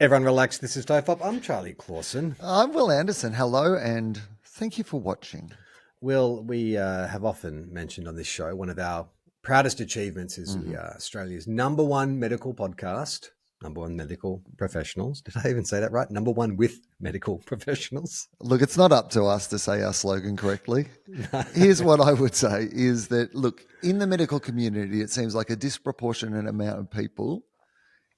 Everyone relax. This is Tofop. I'm Charlie Clausen. I'm Will Anderson. Hello, and thank you for watching. Will, we have often mentioned on this show, one of our proudest achievements is we are Australia's number one medical podcast, number one medical professionals. Did I even say that right? Number one with medical professionals. Look, it's not up to us to say our slogan correctly. Here's what I would say is that, look, in the medical community, it seems like a disproportionate amount of people.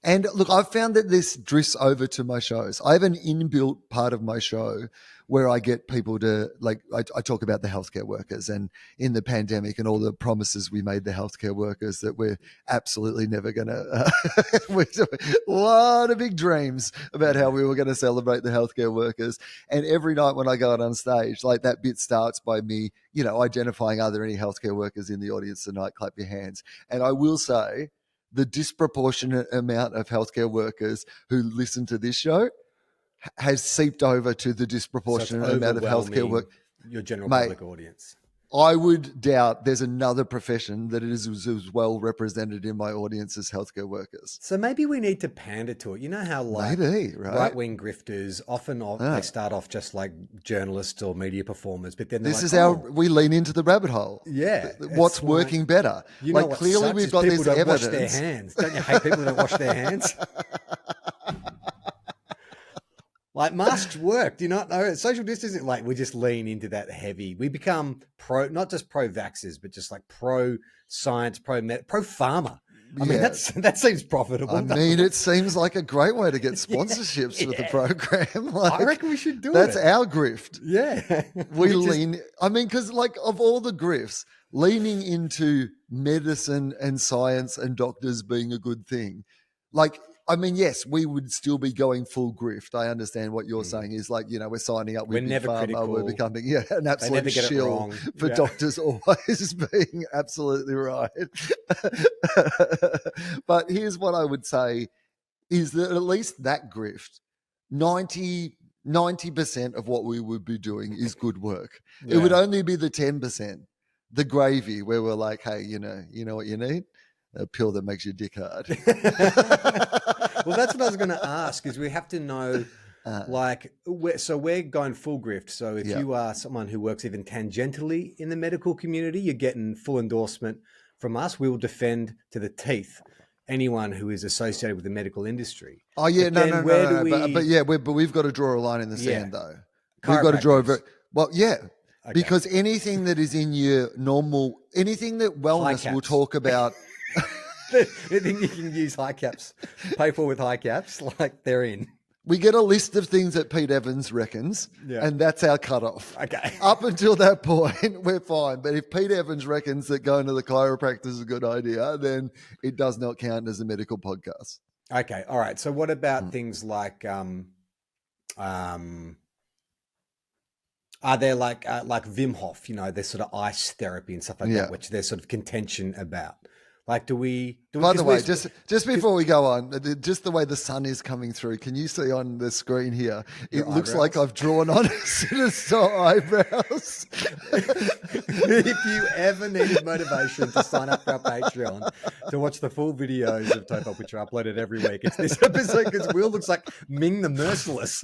And look, I've found that this drifts over to my shows. I have an inbuilt part of my show where I get people to, like, I talk about the healthcare workers and in the pandemic and all the promises we made the healthcare workers that we're absolutely never going to, a lot of big dreams about how we were going to celebrate the healthcare workers. And every night when I go out on stage, like that bit starts by me, identifying, are there any healthcare workers in the audience tonight? Clap your hands. And I will say, the disproportionate amount of healthcare workers who listen to this show has seeped over to the disproportionate amount of healthcare work. Your general public audience. I would doubt there's another profession that is as well represented in my audience as healthcare workers. So maybe we need to pander to it. You know how right-wing grifters often they start off just like journalists or media performers, but then this is how we lean into the rabbit hole. Yeah, what's working better? Like clearly we've got this evidence. Wash their hands. Don't you hate people who don't wash their hands? Like masks work. Do you not know? Social distancing, like we just lean into that heavy. We become not just pro-vaxxers, but just like pro-science, pro-pharma. I mean, that seems profitable. I mean, it seems like a great way to get sponsorships with the program. I reckon we should do That's our grift. Yeah. Because like of all the grifts, leaning into medicine and science and doctors being a good thing, yes, we would still be going full grift. I understand what you're saying is we're signing up with Big Pharma. Critical. We're becoming an absolute shill for doctors always being absolutely right. But here's what I would say is that at least that grift, 90% of what we would be doing is good work. Yeah. It would only be the 10%, the gravy, where we're like, hey, you know what you need? A pill that makes your dick hard. Well, that's what I was going to ask is we have to know, we're going full grift. So if you are someone who works even tangentially in the medical community, you're getting full endorsement from us. We will defend to the teeth anyone who is associated with the medical industry. Oh, yeah, no. But we've got to draw a line in the sand, though. We've got to draw because anything that is in your normal, anything that wellness will talk about. Anything you can use high caps, pay for with high caps, like they're in. We get a list of things that Pete Evans reckons, and that's our cutoff. Okay. Up until that point, we're fine. But if Pete Evans reckons that going to the chiropractor is a good idea, then it does not count as a medical podcast. Okay. All right. So what about things like, are there like Wim Hof, there's sort of ice therapy and stuff like that, which there's sort of contention about. Like, do we? By the way, just before we go on, just the way the sun is coming through, can you see on the screen here? It looks like I've drawn on sinister eyebrows. If you ever needed motivation to sign up for our Patreon to watch the full videos of Tofop, which are uploaded every week, it's this episode because Will looks like Ming the Merciless.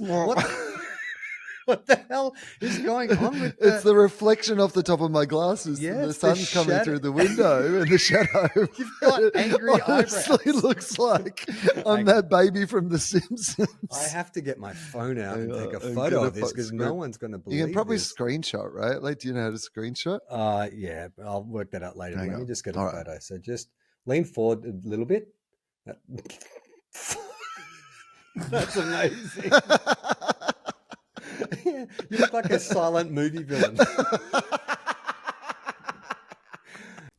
What the hell is going on with that? It's the reflection off the top of my glasses. Yeah, the sun's coming through the window and the shadow. You've got angry honestly eyebrows. Looks like I'm that baby from The Simpsons. I have to get my phone out and take a photo of this because no one's going to believe You can probably this. Screenshot, right? Like, do you know how to screenshot? Yeah, I'll work that out later. Let me just get a photo. So just lean forward a little bit. That's amazing. Yeah, you look like a silent movie villain.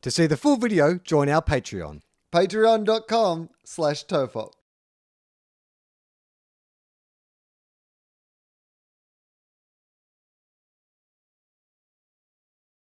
To see the full video, join our Patreon. Patreon.com/Tofop.